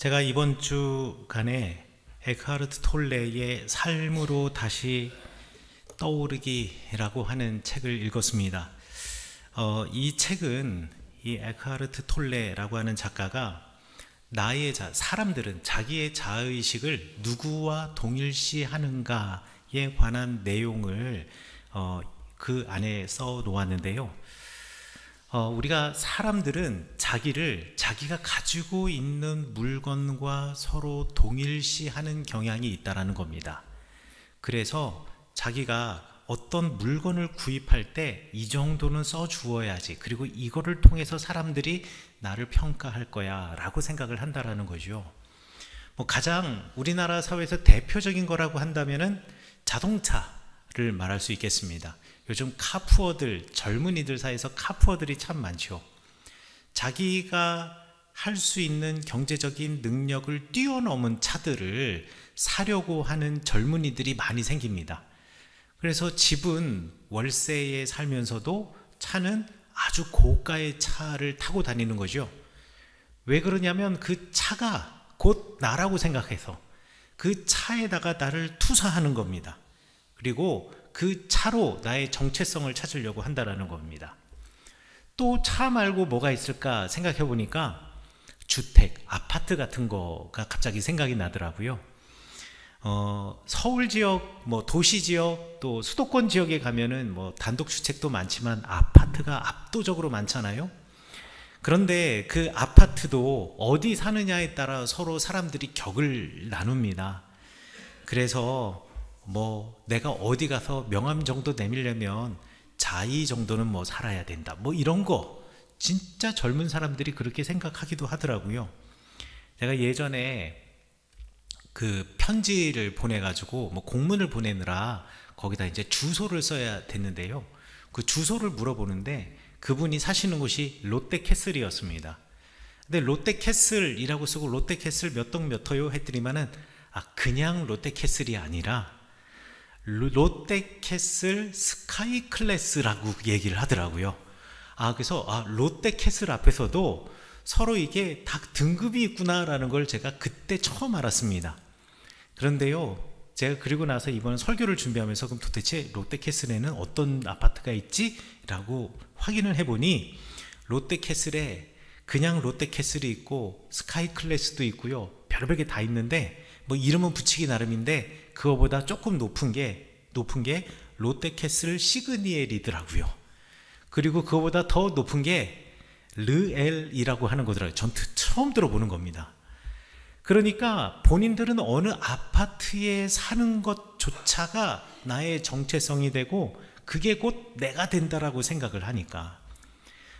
제가 이번 주간에 에크하르트 톨레의 삶으로 다시 떠오르기라고 하는 책을 읽었습니다. 이 책은 이 에크하르트 톨레라고 하는 작가가 사람들은 자기의 자아의식을 누구와 동일시하는가에 관한 내용을 그 안에 써 놓았는데요. 우리가 사람들은 자기가 가지고 있는 물건과 서로 동일시하는 경향이 있다라는 겁니다. 그래서 자기가 어떤 물건을 구입할 때 이 정도는 써 주어야지, 그리고 이거를 통해서 사람들이 나를 평가할 거야 라고 생각을 한다라는 거죠. 가장 우리나라 사회에서 대표적인 거라고 한다면은 자동차를 말할 수 있겠습니다. 요즘 카푸어들, 젊은이들 사이에서 카푸어들이 참 많죠. 자기가 할 수 있는 경제적인 능력을 뛰어넘은 차들을 사려고 하는 젊은이들이 많이 생깁니다. 그래서 집은 월세에 살면서도 차는 아주 고가의 차를 타고 다니는 거죠. 왜 그러냐면 그 차가 곧 나라고 생각해서 그 차에다가 나를 투사하는 겁니다. 그리고 그 차로 나의 정체성을 찾으려고 한다는 겁니다. 또 차 말고 뭐가 있을까 생각해 보니까 주택, 아파트 같은 거가 갑자기 생각이 나더라고요. 서울 지역, 도시 지역, 또 수도권 지역에 가면은 단독주택도 많지만 아파트가 압도적으로 많잖아요. 그런데 그 아파트도 어디 사느냐에 따라 서로 사람들이 격을 나눕니다. 그래서 내가 어디 가서 명함 정도 내밀려면 자이 정도는 살아야 된다, 이런 거 진짜 젊은 사람들이 그렇게 생각하기도 하더라고요. 제가 예전에 그 편지를 보내가지고 공문을 보내느라 거기다 이제 주소를 써야 됐는데요. 그 주소를 물어보는데 그분이 사시는 곳이 롯데캐슬이었습니다. 근데 롯데캐슬이라고 쓰고 롯데캐슬 몇 동 몇 호요 했더니만은 그냥 롯데캐슬이 아니라 롯데캐슬 스카이클래스라고 얘기를 하더라고요. 그래서 롯데캐슬 앞에서도 서로 이게 다 등급이 있구나라는 걸 제가 그때 처음 알았습니다. 그런데요, 제가 그리고 나서 이번 설교를 준비하면서 그럼 도대체 롯데캐슬에는 어떤 아파트가 있지? 라고 확인을 해보니 롯데캐슬에 그냥 롯데캐슬이 있고 스카이클래스도 있고요, 별별 게 다 있는데 이름은 붙이기 나름인데 그거보다 조금 높은 게 롯데캐슬 시그니엘이더라고요. 그리고 그거보다 더 높은 게 르엘이라고 하는 거더라고요. 전 처음 들어보는 겁니다. 그러니까 본인들은 어느 아파트에 사는 것조차가 나의 정체성이 되고 그게 곧 내가 된다라고 생각을 하니까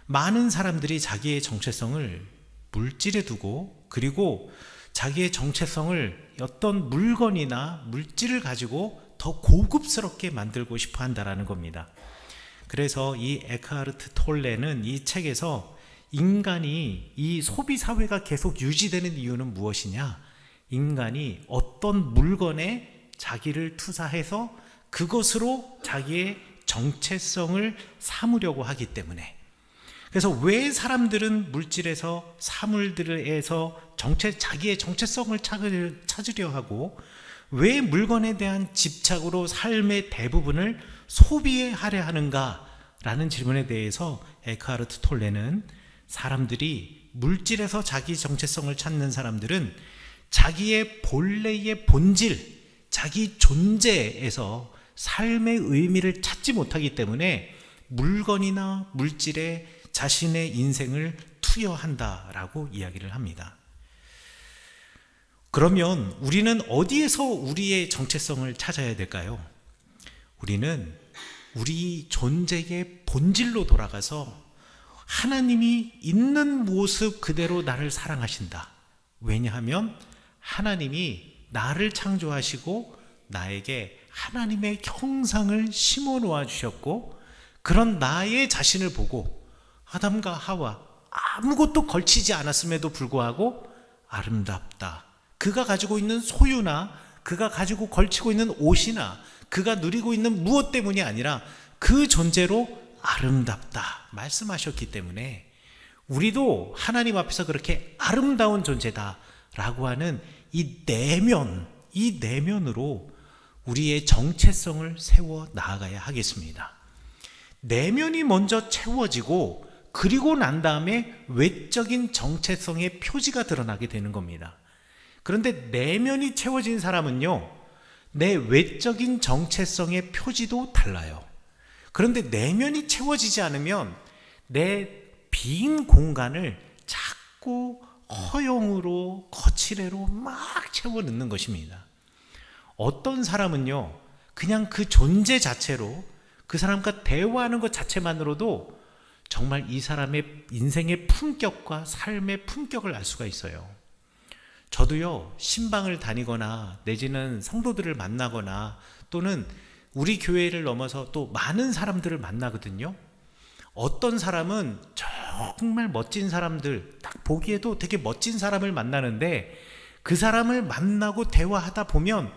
많은 사람들이 자기의 정체성을 물질에 두고, 그리고 자기의 정체성을 어떤 물건이나 물질을 가지고 더 고급스럽게 만들고 싶어 한다라는 겁니다. 그래서 이 에크하르트 톨레는 이 책에서 인간이 이 소비 사회가 계속 유지되는 이유는 무엇이냐? 인간이 어떤 물건에 자기를 투사해서 그것으로 자기의 정체성을 삼으려고 하기 때문에, 그래서 왜 사람들은 물질에서 사물들에서 자기의 정체성을 찾으려 하고, 왜 물건에 대한 집착으로 삶의 대부분을 소비에 하려 하는가라는 질문에 대해서 에크하르트 톨레는 사람들이 물질에서 자기 정체성을 찾는 사람들은 자기의 본래의 본질, 자기 존재에서 삶의 의미를 찾지 못하기 때문에 물건이나 물질에 자신의 인생을 투여한다라고 이야기를 합니다. 그러면 우리는 어디에서 우리의 정체성을 찾아야 될까요? 우리는 우리 존재의 본질로 돌아가서 하나님이 있는 모습 그대로 나를 사랑하신다. 왜냐하면 하나님이 나를 창조하시고 나에게 하나님의 형상을 심어 놓아 주셨고, 그런 나의 자신을 보고 아담과 하와 아무것도 걸치지 않았음에도 불구하고 아름답다. 그가 가지고 있는 소유나 그가 가지고 걸치고 있는 옷이나 그가 누리고 있는 무엇 때문이 아니라 그 존재로 아름답다 말씀하셨기 때문에 우리도 하나님 앞에서 그렇게 아름다운 존재다 라고 하는 이 내면으로 우리의 정체성을 세워 나아가야 하겠습니다. 내면이 먼저 채워지고 그리고 난 다음에 외적인 정체성의 표지가 드러나게 되는 겁니다. 그런데 내면이 채워진 사람은요, 내 외적인 정체성의 표지도 달라요. 그런데 내면이 채워지지 않으면 내 빈 공간을 자꾸 허용으로 거칠애로 막 채워 넣는 것입니다. 어떤 사람은요, 그냥 그 존재 자체로 그 사람과 대화하는 것 자체만으로도 정말 이 사람의 인생의 품격과 삶의 품격을 알 수가 있어요. 저도요, 신방을 다니거나 내지는 성도들을 만나거나 또는 우리 교회를 넘어서 또 많은 사람들을 만나거든요. 어떤 사람은 정말 멋진 사람들, 딱 보기에도 되게 멋진 사람을 만나는데 그 사람을 만나고 대화하다 보면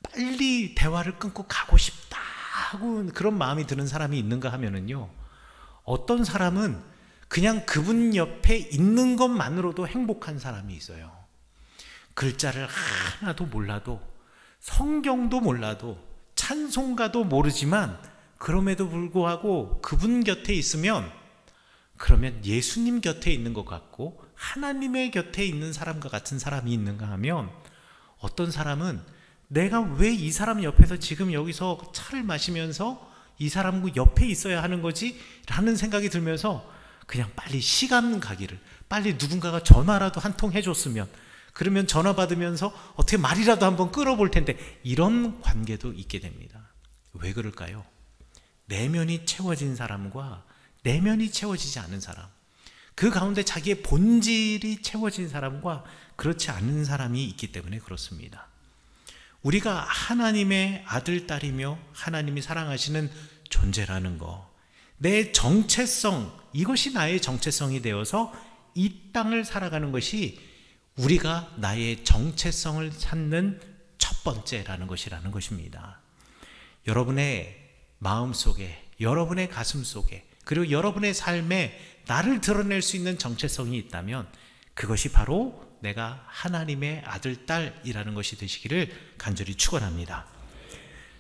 빨리 대화를 끊고 가고 싶다 하고 그런 마음이 드는 사람이 있는가 하면은요, 어떤 사람은 그냥 그분 옆에 있는 것만으로도 행복한 사람이 있어요. 글자를 하나도 몰라도, 성경도 몰라도, 찬송가도 모르지만 그럼에도 불구하고 그분 곁에 있으면 그러면 예수님 곁에 있는 것 같고 하나님의 곁에 있는 사람과 같은 사람이 있는가 하면, 어떤 사람은 내가 왜 이 사람 옆에서 지금 여기서 차를 마시면서 이 사람 옆에 있어야 하는 거지? 라는 생각이 들면서 그냥 빨리 시간 가기를, 빨리 누군가가 전화라도 한 통 해줬으면, 그러면 전화 받으면서 어떻게 말이라도 한번 끌어볼 텐데, 이런 관계도 있게 됩니다. 왜 그럴까요? 내면이 채워진 사람과 내면이 채워지지 않은 사람, 그 가운데 자기의 본질이 채워진 사람과 그렇지 않은 사람이 있기 때문에 그렇습니다. 우리가 하나님의 아들, 딸이며 하나님이 사랑하시는 존재라는 거, 내 정체성, 이것이 나의 정체성이 되어서 이 땅을 살아가는 것이 우리가 나의 정체성을 찾는 첫 번째라는 것이라는 것입니다. 여러분의 마음속에, 여러분의 가슴 속에, 그리고 여러분의 삶에 나를 드러낼 수 있는 정체성이 있다면 그것이 바로 내가 하나님의 아들, 딸이라는 것이 되시기를 간절히 축원합니다.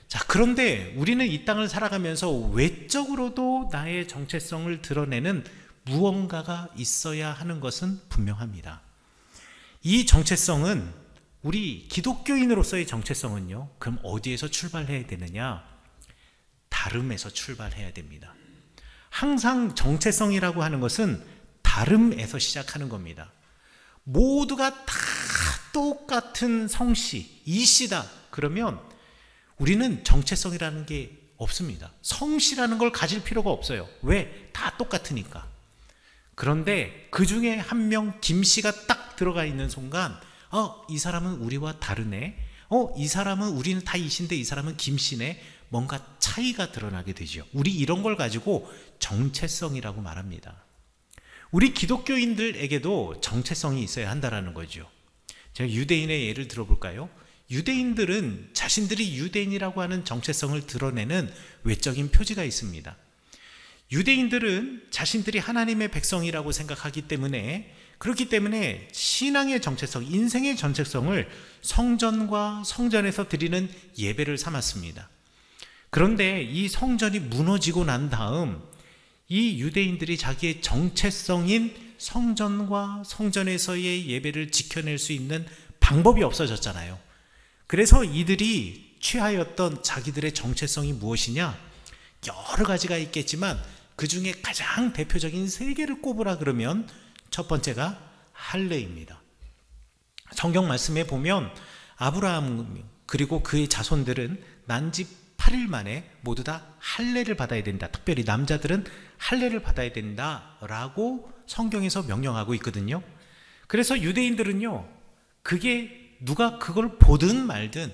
자, 그런데 우리는 이 땅을 살아가면서 외적으로도 나의 정체성을 드러내는 무언가가 있어야 하는 것은 분명합니다. 이 정체성은, 우리 기독교인으로서의 정체성은요, 그럼 어디에서 출발해야 되느냐? 다름에서 출발해야 됩니다. 항상 정체성이라고 하는 것은 다름에서 시작하는 겁니다. 모두가 다 똑같은 성씨, 이씨다 그러면 우리는 정체성이라는 게 없습니다. 성씨라는 걸 가질 필요가 없어요. 왜? 다 똑같으니까. 그런데 그 중에 한 명 김씨가 딱 들어가 있는 순간, 이 사람은 우리와 다르네, 이 사람은 우리는 다 이씨인데 이 사람은 김씨네, 뭔가 차이가 드러나게 되죠. 우리 이런 걸 가지고 정체성이라고 말합니다. 우리 기독교인들에게도 정체성이 있어야 한다는 거죠. 제가 유대인의 예를 들어볼까요? 유대인들은 자신들이 유대인이라고 하는 정체성을 드러내는 외적인 표지가 있습니다. 유대인들은 자신들이 하나님의 백성이라고 생각하기 때문에, 그렇기 때문에 신앙의 정체성, 인생의 정체성을 성전과 성전에서 드리는 예배를 삼았습니다. 그런데 이 성전이 무너지고 난 다음 이 유대인들이 자기의 정체성인 성전과 성전에서의 예배를 지켜낼 수 있는 방법이 없어졌잖아요. 그래서 이들이 취하였던 자기들의 정체성이 무엇이냐? 여러 가지가 있겠지만 그 중에 가장 대표적인 세 개를 꼽으라 그러면 첫 번째가 할례입니다. 성경 말씀에 보면 아브라함 그리고 그의 자손들은 난지 8일 만에 모두 다 할례를 받아야 된다. 특별히 남자들은 할례를 받아야 된다라고 성경에서 명령하고 있거든요. 그래서 유대인들은요, 그게 누가 그걸 보든 말든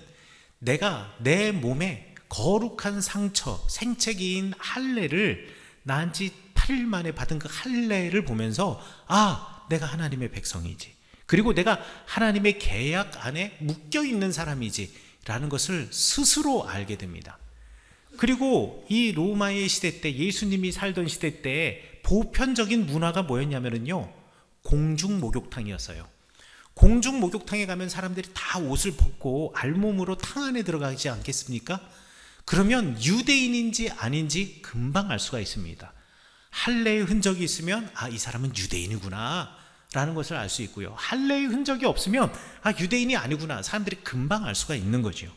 내가 내 몸에 거룩한 상처, 생채기인 할례를 난지 8일 만에 받은 그 할례를 보면서, 내가 하나님의 백성이지, 그리고 내가 하나님의 계약 안에 묶여있는 사람이지 라는 것을 스스로 알게 됩니다. 그리고 이 로마의 시대 때, 예수님이 살던 시대 때 보편적인 문화가 뭐였냐면요, 공중 목욕탕이었어요. 공중 목욕탕에 가면 사람들이 다 옷을 벗고 알몸으로 탕 안에 들어가지 않겠습니까? 그러면 유대인인지 아닌지 금방 알 수가 있습니다. 할례의 흔적이 있으면 이 사람은 유대인이구나 라는 것을 알 수 있고요. 할례의 흔적이 없으면 유대인이 아니구나, 사람들이 금방 알 수가 있는 거죠.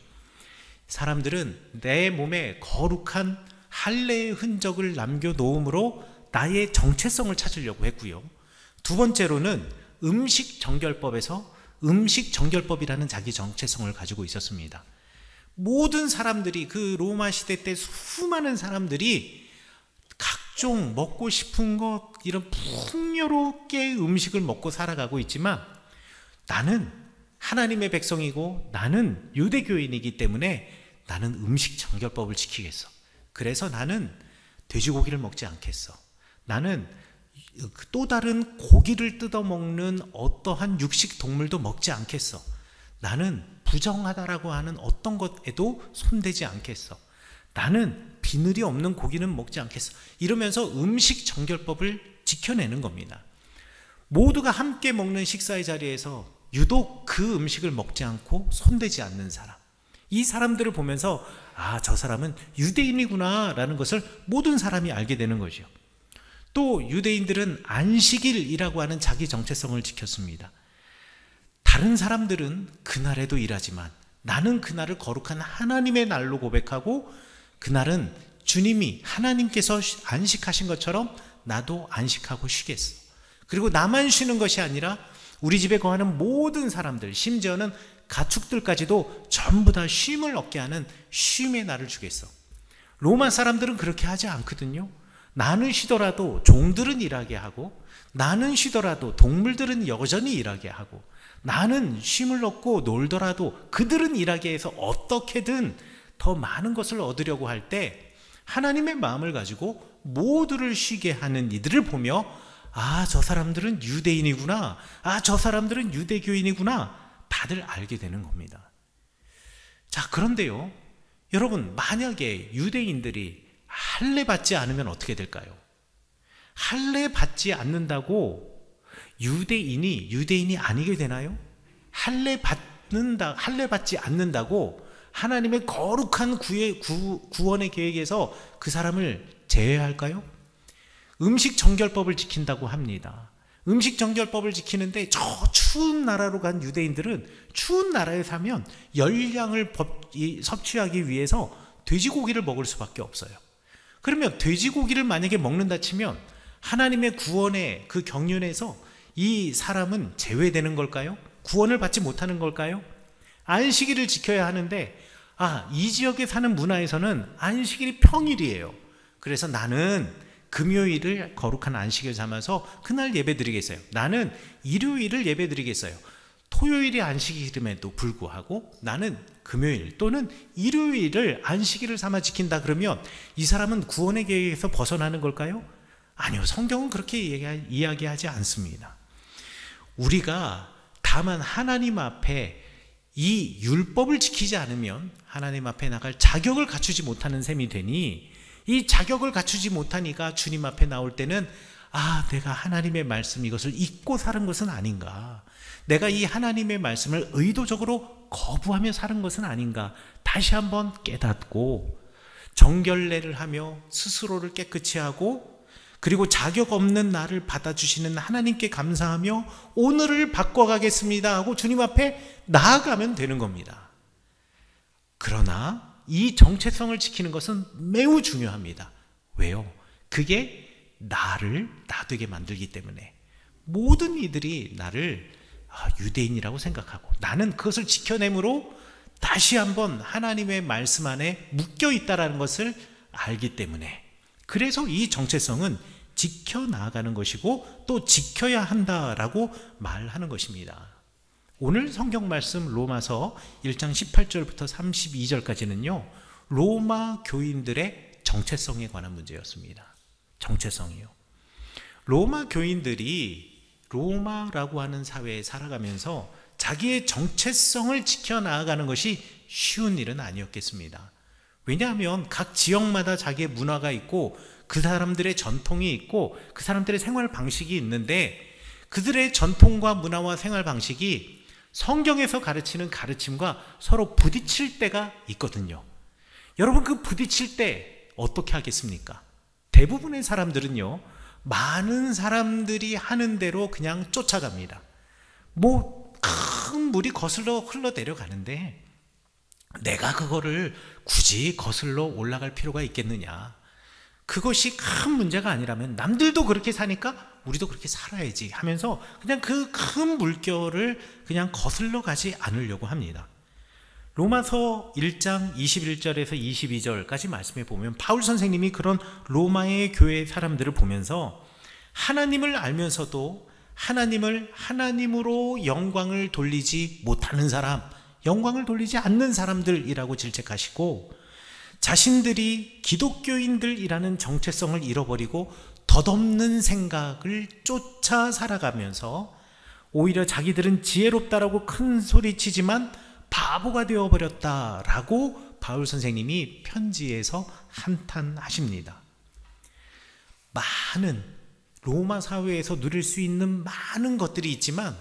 사람들은 내 몸에 거룩한 할례의 흔적을 남겨놓음으로 나의 정체성을 찾으려고 했고요. 두 번째로는 음식 정결법에서 음식 정결법이라는 자기 정체성을 가지고 있었습니다. 모든 사람들이, 그 로마 시대 때 수많은 사람들이 각종 먹고 싶은 것, 이런 풍요롭게 음식을 먹고 살아가고 있지만, 나는 하나님의 백성이고 나는 유대교인이기 때문에 나는 음식 정결법을 지키겠어. 그래서 나는 돼지고기를 먹지 않겠어. 나는 또 다른 고기를 뜯어먹는 어떠한 육식 동물도 먹지 않겠어. 나는 부정하다라고 하는 어떤 것에도 손대지 않겠어. 나는 비늘이 없는 고기는 먹지 않겠어. 이러면서 음식 정결법을 지켜내는 겁니다. 모두가 함께 먹는 식사의 자리에서 유독 그 음식을 먹지 않고 손대지 않는 사람, 이 사람들을 보면서 저 사람은 유대인이구나 라는 것을 모든 사람이 알게 되는 거죠. 또 유대인들은 안식일이라고 하는 자기 정체성을 지켰습니다. 다른 사람들은 그날에도 일하지만 나는 그날을 거룩한 하나님의 날로 고백하고, 그날은 주님이, 하나님께서 안식하신 것처럼 나도 안식하고 쉬겠어. 그리고 나만 쉬는 것이 아니라 우리 집에 거하는 모든 사람들, 심지어는 가축들까지도 전부 다 쉼을 얻게 하는 쉼의 날을 주겠어. 로마 사람들은 그렇게 하지 않거든요. 나는 쉬더라도 종들은 일하게 하고, 나는 쉬더라도 동물들은 여전히 일하게 하고, 나는 쉼을 얻고 놀더라도 그들은 일하게 해서 어떻게든 더 많은 것을 얻으려고 할 때 하나님의 마음을 가지고 모두를 쉬게 하는 이들을 보며 저 사람들은 유대인이구나, 저 사람들은 유대교인이구나, 다들 알게 되는 겁니다. 자, 그런데요, 여러분, 만약에 유대인들이 할례 받지 않으면 어떻게 될까요? 할례 받지 않는다고 유대인이 아니게 되나요? 할례 받지 않는다고 하나님의 거룩한 구원의 계획에서 그 사람을 제외할까요? 음식 정결법을 지킨다고 합니다. 음식 정결법을 지키는데 저 추운 나라로 간 유대인들은 추운 나라에 사면 열량을 섭취하기 위해서 돼지고기를 먹을 수밖에 없어요. 그러면 돼지고기를 만약에 먹는다 치면 하나님의 구원의 그 경륜에서 이 사람은 제외되는 걸까요? 구원을 받지 못하는 걸까요? 안식일을 지켜야 하는데 이 지역에 사는 문화에서는 안식일이 평일이에요. 그래서 나는 금요일을 거룩한 안식일 삼아서 그날 예배드리겠어요. 나는 일요일을 예배드리겠어요. 토요일이 안식일임에도 불구하고 나는 금요일 또는 일요일을 안식일을 삼아 지킨다 그러면 이 사람은 구원의 계획에서 벗어나는 걸까요? 아니요, 성경은 그렇게 이야기하지 않습니다. 우리가 다만 하나님 앞에 이 율법을 지키지 않으면 하나님 앞에 나갈 자격을 갖추지 못하는 셈이 되니, 이 자격을 갖추지 못하니까 주님 앞에 나올 때는 내가 하나님의 말씀 이것을 잊고 사는 것은 아닌가, 내가 이 하나님의 말씀을 의도적으로 거부하며 사는 것은 아닌가, 다시 한번 깨닫고 정결례를 하며 스스로를 깨끗이 하고, 그리고 자격 없는 나를 받아주시는 하나님께 감사하며 오늘을 바꿔가겠습니다 하고 주님 앞에 나아가면 되는 겁니다. 그러나 이 정체성을 지키는 것은 매우 중요합니다. 왜요? 그게 나를 나되게 만들기 때문에 모든 이들이 나를 유대인이라고 생각하고 나는 그것을 지켜내므로 다시 한번 하나님의 말씀 안에 묶여 있다는 것을 알기 때문에, 그래서 이 정체성은 지켜나가는 것이고 또 지켜야 한다라고 말하는 것입니다. 오늘 성경 말씀 로마서 1장 18절부터 32절까지는요 로마 교인들의 정체성에 관한 문제였습니다. 정체성이요. 로마 교인들이 로마라고 하는 사회에 살아가면서 자기의 정체성을 지켜나가는 것이 쉬운 일은 아니었겠습니다. 왜냐하면 각 지역마다 자기의 문화가 있고 그 사람들의 전통이 있고 그 사람들의 생활 방식이 있는데, 그들의 전통과 문화와 생활 방식이 성경에서 가르치는 가르침과 서로 부딪힐 때가 있거든요. 여러분, 그 부딪힐 때 어떻게 하겠습니까? 대부분의 사람들은요, 많은 사람들이 하는 대로 그냥 쫓아갑니다. 큰 물이 거슬러 흘러 내려가는데 내가 그거를 굳이 거슬러 올라갈 필요가 있겠느냐. 그것이 큰 문제가 아니라면 남들도 그렇게 사니까 우리도 그렇게 살아야지 하면서 그냥 그 큰 물결을 그냥 거슬러 가지 않으려고 합니다. 로마서 1장 21절에서 22절까지 말씀해 보면 바울 선생님이 그런 로마의 교회 사람들을 보면서 하나님을 알면서도 하나님을 하나님으로 영광을 돌리지 못하는 사람, 영광을 돌리지 않는 사람들이라고 질책하시고, 자신들이 기독교인들이라는 정체성을 잃어버리고 덧없는 생각을 쫓아 살아가면서 오히려 자기들은 지혜롭다라고 큰 소리치지만 바보가 되어버렸다라고 바울 선생님이 편지에서 한탄하십니다. 많은 로마 사회에서 누릴 수 있는 많은 것들이 있지만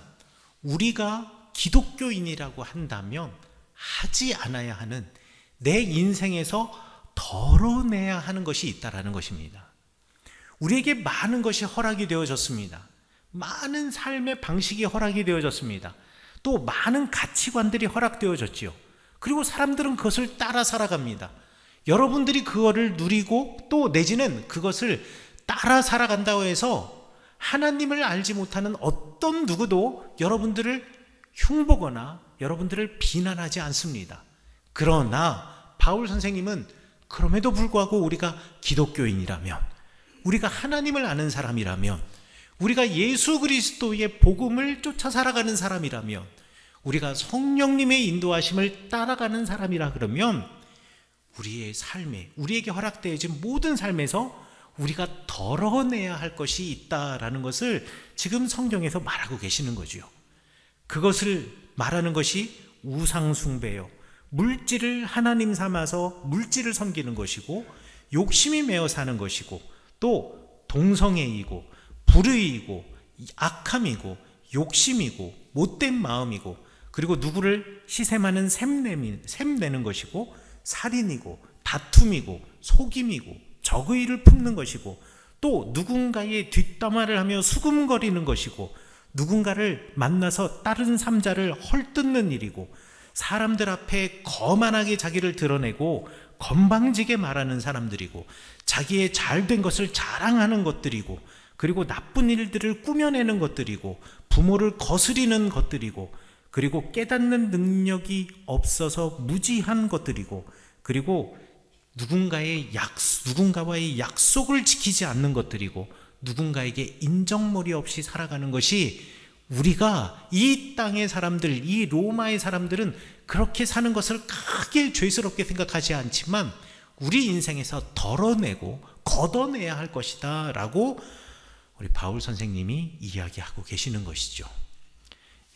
우리가 기독교인이라고 한다면 하지 않아야 하는, 내 인생에서 덜어내야 하는 것이 있다라는 것입니다. 우리에게 많은 것이 허락이 되어졌습니다. 많은 삶의 방식이 허락이 되어졌습니다. 또 많은 가치관들이 허락되어졌지요. 그리고 사람들은 그것을 따라 살아갑니다. 여러분들이 그거를 누리고 또 내지는 그것을 따라 살아간다고 해서 하나님을 알지 못하는 어떤 누구도 여러분들을 흉보거나 여러분들을 비난하지 않습니다. 그러나 바울 선생님은 그럼에도 불구하고 우리가 기독교인이라면, 우리가 하나님을 아는 사람이라면, 우리가 예수 그리스도의 복음을 쫓아 살아가는 사람이라면, 우리가 성령님의 인도하심을 따라가는 사람이라 그러면 우리의 삶에, 우리에게 허락되어진 모든 삶에서 우리가 덜어내야 할 것이 있다라는 것을 지금 성경에서 말하고 계시는 거죠. 그것을 말하는 것이 우상숭배요, 물질을 하나님 삼아서 물질을 섬기는 것이고, 욕심이 매어 사는 것이고, 또 동성애이고 불의이고 악함이고 욕심이고 못된 마음이고, 그리고 누구를 시샘하는 샘내는 것이고, 살인이고 다툼이고 속임이고 적의를 품는 것이고, 또 누군가의 뒷담화를 하며 수금거리는 것이고, 누군가를 만나서 다른 삼자를 헐뜯는 일이고, 사람들 앞에 거만하게 자기를 드러내고 건방지게 말하는 사람들이고, 자기의 잘된 것을 자랑하는 것들이고, 그리고 나쁜 일들을 꾸며내는 것들이고, 부모를 거스리는 것들이고, 그리고 깨닫는 능력이 없어서 무지한 것들이고, 그리고 누군가와의 약속을 지키지 않는 것들이고, 누군가에게 인정머리 없이 살아가는 것이, 우리가 이 땅의 사람들, 이 로마의 사람들은 그렇게 사는 것을 크게 죄스럽게 생각하지 않지만 우리 인생에서 덜어내고 걷어내야 할 것이다 라고 우리 바울 선생님이 이야기하고 계시는 것이죠.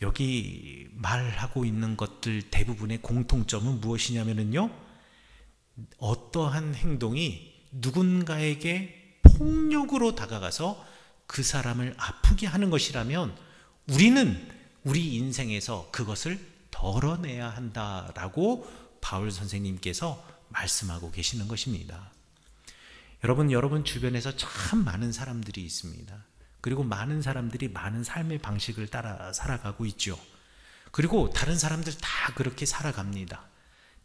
여기 말하고 있는 것들 대부분의 공통점은 무엇이냐면요, 어떠한 행동이 누군가에게 폭력으로 다가가서 그 사람을 아프게 하는 것이라면 우리는 우리 인생에서 그것을 덜어내야 한다라고 바울 선생님께서 말씀하고 계시는 것입니다. 여러분 주변에서 참 많은 사람들이 있습니다. 그리고 많은 사람들이 많은 삶의 방식을 따라 살아가고 있죠. 그리고 다른 사람들 다 그렇게 살아갑니다.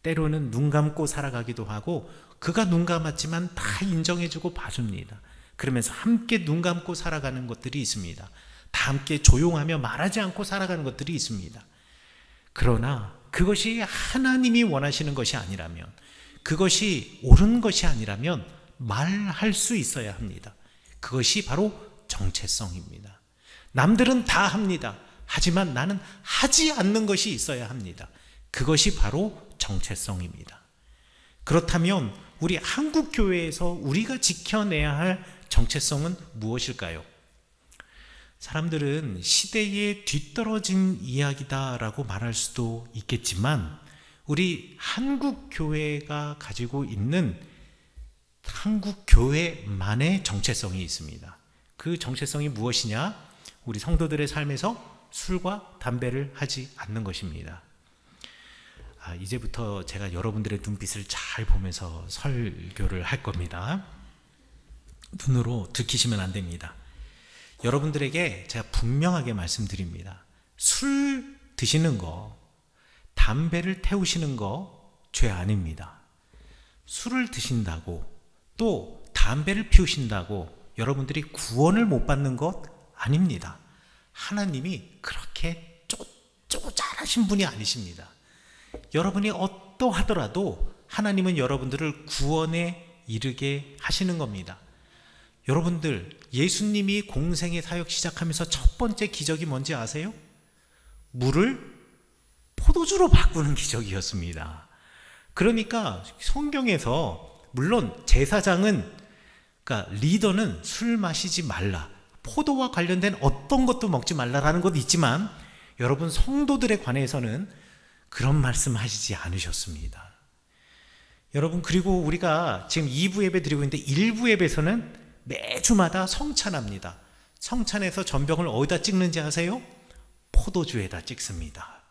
때로는 눈 감고 살아가기도 하고, 그가 눈 감았지만 다 인정해주고 봐줍니다. 그러면서 함께 눈 감고 살아가는 것들이 있습니다. 다 함께 조용하며 말하지 않고 살아가는 것들이 있습니다. 그러나 그것이 하나님이 원하시는 것이 아니라면, 그것이 옳은 것이 아니라면 말할 수 있어야 합니다. 그것이 바로 정체성입니다. 남들은 다 합니다. 하지만 나는 하지 않는 것이 있어야 합니다. 그것이 바로 정체성입니다. 그렇다면 우리 한국교회에서 우리가 지켜내야 할 정체성은 무엇일까요? 사람들은 시대에 뒤떨어진 이야기다라고 말할 수도 있겠지만, 우리 한국교회가 가지고 있는 한국교회만의 정체성이 있습니다. 그 정체성이 무엇이냐? 우리 성도들의 삶에서 술과 담배를 하지 않는 것입니다. 이제부터 제가 여러분들의 눈빛을 잘 보면서 설교를 할 겁니다. 눈으로 들키시면 안 됩니다. 여러분들에게 제가 분명하게 말씀드립니다. 술 드시는 거, 담배를 태우시는 거 죄 아닙니다. 술을 드신다고 또 담배를 피우신다고 여러분들이 구원을 못 받는 것 아닙니다. 하나님이 그렇게 쪼잘하신 분이 아니십니다. 여러분이 어떠하더라도 하나님은 여러분들을 구원에 이르게 하시는 겁니다. 여러분들, 예수님이 공생의 사역 시작하면서 첫 번째 기적이 뭔지 아세요? 물을 포도주로 바꾸는 기적이었습니다. 그러니까 성경에서 물론 제사장은, 그러니까 리더는 술 마시지 말라, 포도와 관련된 어떤 것도 먹지 말라라는 것도 있지만 여러분 성도들에 관해서는 그런 말씀 하시지 않으셨습니다. 여러분, 그리고 우리가 지금 2부 예배 드리고 있는데 1부 예배에서는 매주마다 성찬합니다. 성찬에서 전병을 어디다 찍는지 아세요? 포도주에다 찍습니다.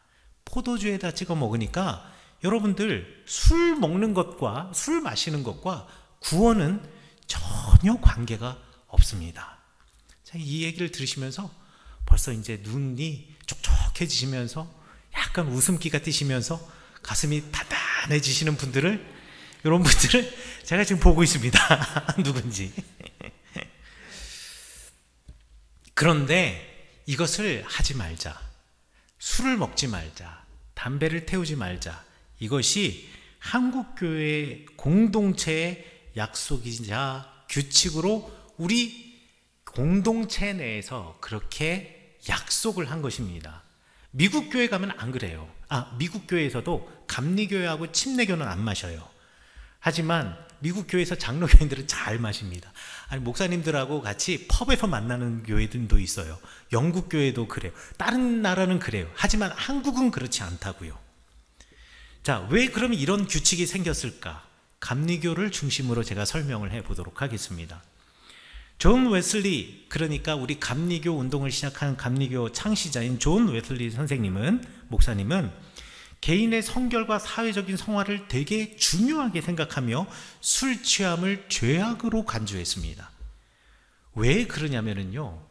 포도주에다 찍어 먹으니까 여러분들 술 먹는 것과 술 마시는 것과 구원은 전혀 관계가 없습니다. 자, 이 얘기를 들으시면서 벌써 이제 눈이 촉촉해지시면서 약간 웃음기가 뜨시면서 가슴이 단단해지시는 분들을, 이런 분들을 제가 지금 보고 있습니다. 누군지. 그런데 이것을 하지 말자, 술을 먹지 말자, 담배를 태우지 말자, 이것이 한국교회 공동체의 약속이자 규칙으로 우리 공동체 내에서 그렇게 약속을 한 것입니다. 미국 교회 가면 안 그래요. 미국 교회에서도 감리교회하고 침례교는 안 마셔요. 하지만 미국 교회에서 장로교인들은 잘 마십니다. 목사님들하고 같이 펍에서 만나는 교회들도 있어요. 영국 교회도 그래요. 다른 나라는 그래요. 하지만 한국은 그렇지 않다고요. 자, 왜 그럼 이런 규칙이 생겼을까? 감리교를 중심으로 제가 설명을 해보도록 하겠습니다. 존 웨슬리, 그러니까 우리 감리교 운동을 시작한 감리교 창시자인 존 웨슬리 선생님은, 목사님은 개인의 성결과 사회적인 성화를 되게 중요하게 생각하며 술 취함을 죄악으로 간주했습니다. 왜 그러냐면요,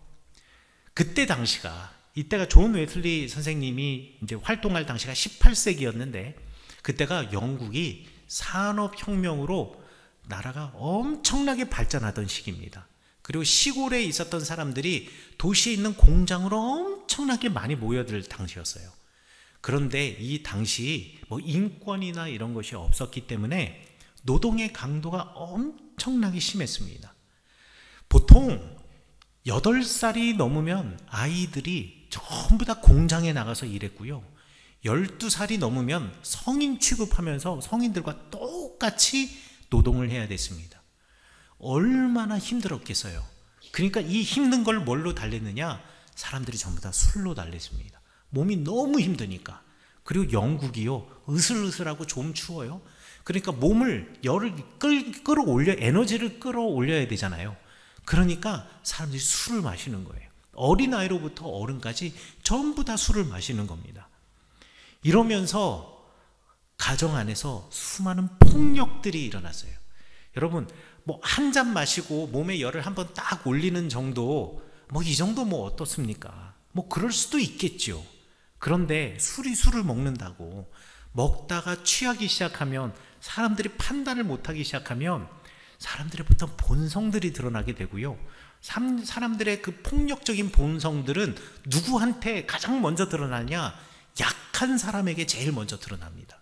그때 당시가, 이때가 존 웨슬리 선생님이 이제 활동할 당시가 18세기였는데 그때가 영국이 산업혁명으로 나라가 엄청나게 발전하던 시기입니다. 그리고 시골에 있었던 사람들이 도시에 있는 공장으로 엄청나게 많이 모여들 당시였어요. 그런데 이 당시 인권이나 이런 것이 없었기 때문에 노동의 강도가 엄청나게 심했습니다. 보통 8살이 넘으면 아이들이 전부 다 공장에 나가서 일했고요. 12살이 넘으면 성인 취급하면서 성인들과 똑같이 노동을 해야 됐습니다. 얼마나 힘들었겠어요. 그러니까 이 힘든 걸 뭘로 달랬느냐? 사람들이 전부 다 술로 달랬습니다. 몸이 너무 힘드니까. 그리고 영국이요, 으슬으슬하고 좀 추워요. 그러니까 몸을, 열을 끌어올려, 에너지를 끌어올려야 되잖아요. 그러니까 사람들이 술을 마시는 거예요. 어린아이로부터 어른까지 전부 다 술을 마시는 겁니다. 이러면서 가정 안에서 수많은 폭력들이 일어났어요. 여러분, 한 잔 마시고 몸에 열을 한번 딱 올리는 정도, 이 정도 어떻습니까? 그럴 수도 있겠죠. 그런데 술을 먹는다고 먹다가 취하기 시작하면, 사람들이 판단을 못하기 시작하면 사람들의 어떤 본성들이 드러나게 되고요. 사람들의 그 폭력적인 본성들은 누구한테 가장 먼저 드러나냐? 약한 사람에게 제일 먼저 드러납니다.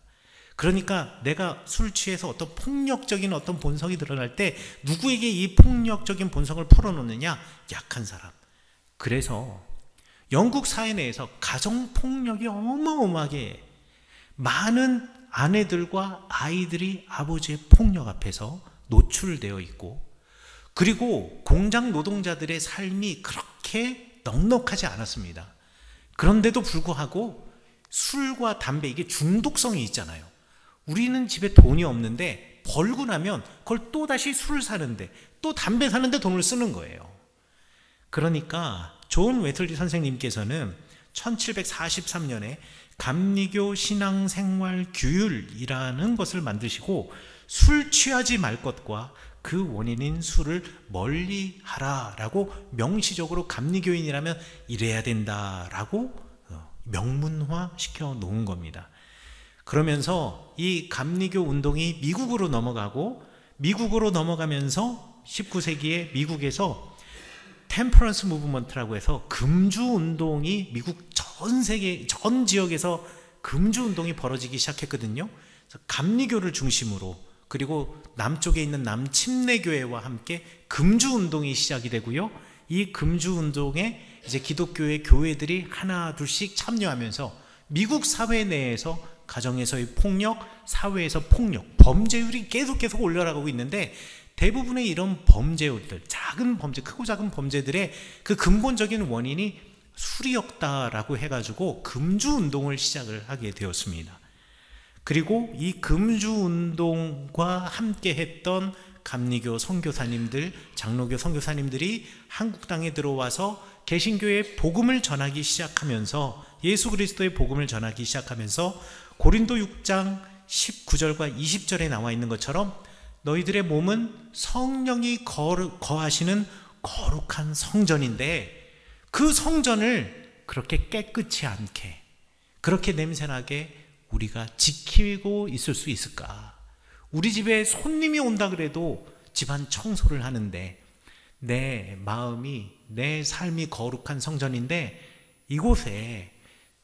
그러니까 내가 술 취해서 어떤 폭력적인 어떤 본성이 드러날 때 누구에게 이 폭력적인 본성을 풀어놓느냐? 약한 사람. 그래서 영국 사회 내에서 가정폭력이 어마어마하게, 많은 아내들과 아이들이 아버지의 폭력 앞에서 노출되어 있고, 그리고 공장 노동자들의 삶이 그렇게 넉넉하지 않았습니다. 그런데도 불구하고 술과 담배, 이게 중독성이 있잖아요. 우리는 집에 돈이 없는데 벌고 나면 그걸 또다시 술을 사는데, 또 담배 사는데 돈을 쓰는 거예요. 그러니까 존 웨슬리 선생님께서는 1743년에 감리교 신앙생활 규율이라는 것을 만드시고 술 취하지 말 것과 그 원인인 술을 멀리 하라라고 명시적으로 감리교인이라면 이래야 된다라고 명문화 시켜 놓은 겁니다. 그러면서 이 감리교 운동이 미국으로 넘어가면서 19세기에 미국에서 템퍼런스 무브먼트라고 해서 금주 운동이 미국 전 세계 전 지역에서 금주 운동이 벌어지기 시작했거든요. 그래서 감리교를 중심으로, 그리고 남쪽에 있는 남침례교회와 함께 금주 운동이 시작이 되고요. 이 금주 운동에 이제 기독교의 교회들이 하나 둘씩 참여하면서 미국 사회 내에서 가정에서의 폭력, 사회에서 폭력, 범죄율이 계속 올라가고 있는데, 대부분의 이런 범죄들, 작은 범죄, 크고 작은 범죄들의 그 근본적인 원인이 술이었다라고 해가지고 금주 운동을 시작을 하게 되었습니다. 그리고 이 금주 운동과 함께 했던 감리교 선교사님들, 장로교 선교사님들이 한국 땅에 들어와서 개신교의 복음을 전하기 시작하면서, 예수 그리스도의 복음을 전하기 시작하면서 고린도 6장 19절과 20절에 나와 있는 것처럼 너희들의 몸은 성령이 거하시는 거룩한 성전인데, 그 성전을 그렇게 깨끗이 않게, 그렇게 냄새나게 우리가 지키고 있을 수 있을까? 우리 집에 손님이 온다 그래도 집안 청소를 하는데, 내 마음이, 내 삶이 거룩한 성전인데 이곳에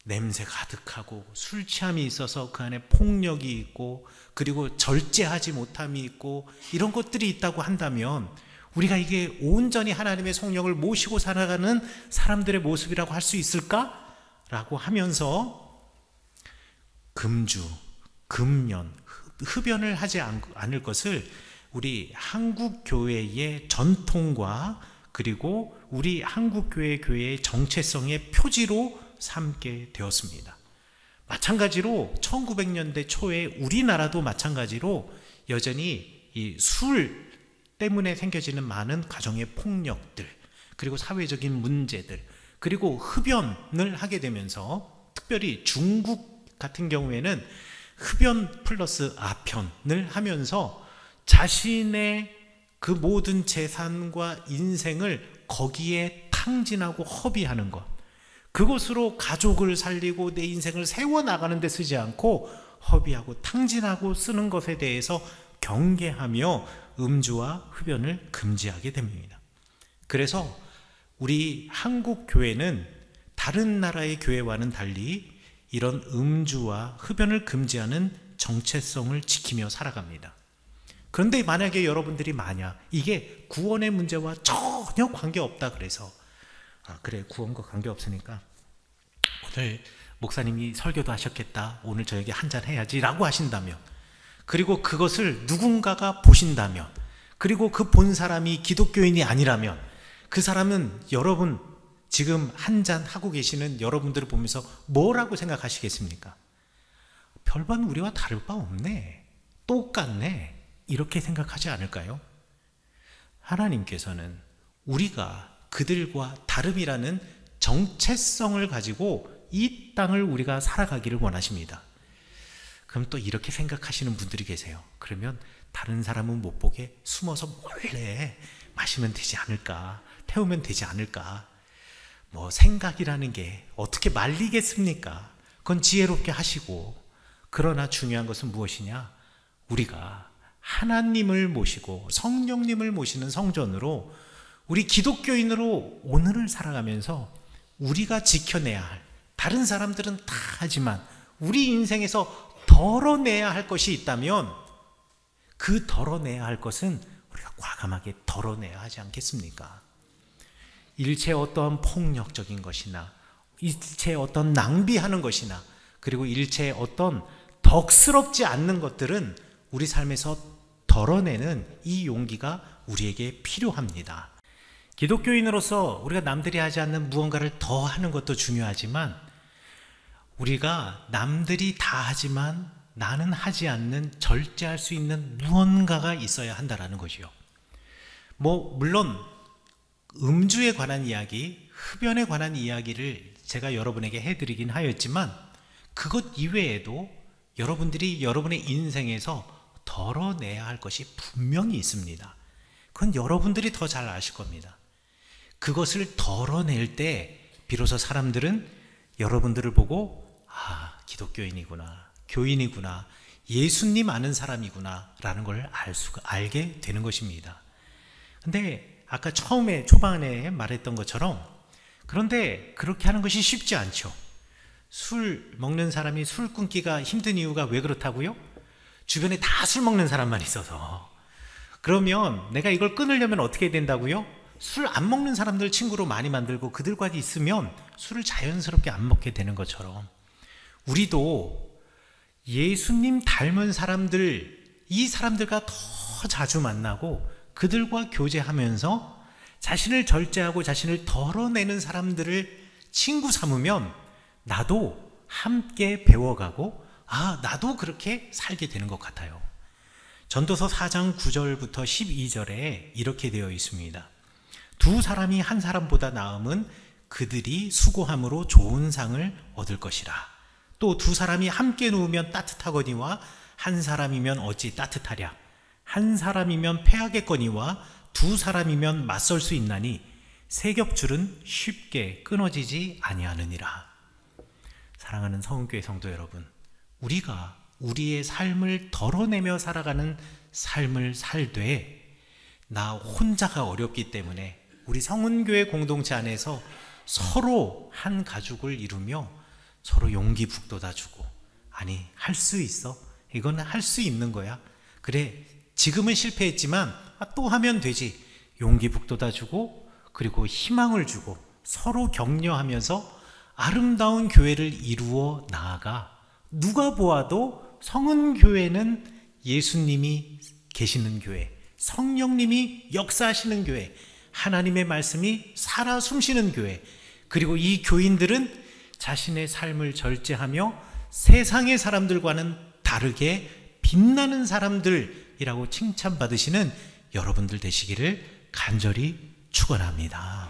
냄새 가득하고 술 취함이 있어서 그 안에 폭력이 있고, 그리고 절제하지 못함이 있고, 이런 것들이 있다고 한다면 우리가 이게 온전히 하나님의 성령을 모시고 살아가는 사람들의 모습이라고 할 수 있을까? 라고 하면서 금주, 금연, 흡연을 하지 않을 것을 우리 한국교회의 전통과 그리고 우리 한국교회의 정체성의 표지로 삼게 되었습니다. 마찬가지로 1900년대 초에 우리나라도 마찬가지로 여전히 이 술 때문에 생겨지는 많은 가정의 폭력들, 그리고 사회적인 문제들, 그리고 흡연을 하게 되면서, 특별히 중국 같은 경우에는 흡연 플러스 아편을 하면서 자신의 그 모든 재산과 인생을 거기에 탕진하고 허비하는 것, 그것으로 가족을 살리고 내 인생을 세워나가는 데 쓰지 않고 허비하고 탕진하고 쓰는 것에 대해서 경계하며 음주와 흡연을 금지하게 됩니다. 그래서 우리 한국 교회는 다른 나라의 교회와는 달리 이런 음주와 흡연을 금지하는 정체성을 지키며 살아갑니다. 그런데 만약에 여러분들이 이게 구원의 문제와 전혀 관계없다 그래서, 그래, 구원과 관계없으니까 오늘 목사님이 설교도 하셨겠다, 오늘 저에게 한잔 해야지 라고 하신다면, 그리고 그것을 누군가가 보신다면, 그리고 그 본 사람이 기독교인이 아니라면, 그 사람은 여러분 지금 한잔 하고 계시는 여러분들을 보면서 뭐라고 생각하시겠습니까? 별반 우리와 다를 바 없네, 똑같네, 이렇게 생각하지 않을까요? 하나님께서는 우리가 그들과 다름이라는 정체성을 가지고 이 땅을 우리가 살아가기를 원하십니다. 그럼 또 이렇게 생각하시는 분들이 계세요. 그러면 다른 사람은 못 보게 숨어서 몰래 마시면 되지 않을까, 태우면 되지 않을까. 뭐 생각이라는 게 어떻게 말리겠습니까? 그건 지혜롭게 하시고, 그러나 중요한 것은 무엇이냐? 우리가 하나님을 모시고 성령님을 모시는 성전으로, 우리 기독교인으로 오늘을 살아가면서 우리가 지켜내야 할, 다른 사람들은 다 하지만 우리 인생에서 덜어내야 할 것이 있다면, 그 덜어내야 할 것은 우리가 과감하게 덜어내야 하지 않겠습니까? 일체 어떠한 폭력적인 것이나, 일체 어떤 낭비하는 것이나, 그리고 일체 어떤 덕스럽지 않는 것들은 우리 삶에서 덜어내는 이 용기가 우리에게 필요합니다. 기독교인으로서 우리가 남들이 하지 않는 무언가를 더 하는 것도 중요하지만, 우리가 남들이 다 하지만 나는 하지 않는, 절제할 수 있는 무언가가 있어야 한다라는 것이요. 물론 음주에 관한 이야기, 흡연에 관한 이야기를 제가 여러분에게 해드리긴 하였지만 그것 이외에도 여러분들이 여러분의 인생에서 덜어내야 할 것이 분명히 있습니다. 그건 여러분들이 더 잘 아실 겁니다. 그것을 덜어낼 때 비로소 사람들은 여러분들을 보고 기독교인이구나, 교인이구나, 예수님 아는 사람이구나 라는 걸 알게 되는 것입니다. 근데 아까 초반에 말했던 것처럼 그런데 그렇게 하는 것이 쉽지 않죠. 술 먹는 사람이 술 끊기가 힘든 이유가 왜 그렇다고요? 주변에 다 술 먹는 사람만 있어서. 그러면 내가 이걸 끊으려면 어떻게 된다고요? 술 안 먹는 사람들 친구로 많이 만들고 그들과 있으면 술을 자연스럽게 안 먹게 되는 것처럼 우리도 예수님 닮은 사람들, 이 사람들과 더 자주 만나고 그들과 교제하면서 자신을 절제하고 자신을 덜어내는 사람들을 친구 삼으면 나도 함께 배워가고 나도 그렇게 살게 되는 것 같아요. 전도서 4장 9절부터 12절에 이렇게 되어 있습니다. 두 사람이 한 사람보다 나음은 그들이 수고함으로 좋은 상을 얻을 것이라. 또 두 사람이 함께 누우면 따뜻하거니와 한 사람이면 어찌 따뜻하랴. 한 사람이면 패하겠거니와 두 사람이면 맞설 수 있나니 세 겹줄은 쉽게 끊어지지 아니하느니라. 사랑하는 성은교회 성도 여러분, 우리가 우리의 삶을 덜어내며 살아가는 삶을 살되 나 혼자가 어렵기 때문에 우리 성은교회 공동체 안에서 서로 한 가족을 이루며 서로 용기 북돋아주고 할 수 있어. 이건 할 수 있는 거야. 그래, 지금은 실패했지만 또 하면 되지. 용기 북돋아주고 그리고 희망을 주고 서로 격려하면서 아름다운 교회를 이루어 나아가 누가 보아도 성은교회는 예수님이 계시는 교회, 성령님이 역사하시는 교회, 하나님의 말씀이 살아 숨쉬는 교회, 그리고 이 교인들은 자신의 삶을 절제하며 세상의 사람들과는 다르게 빛나는 사람들이라고 칭찬받으시는 여러분들 되시기를 간절히 축원합니다.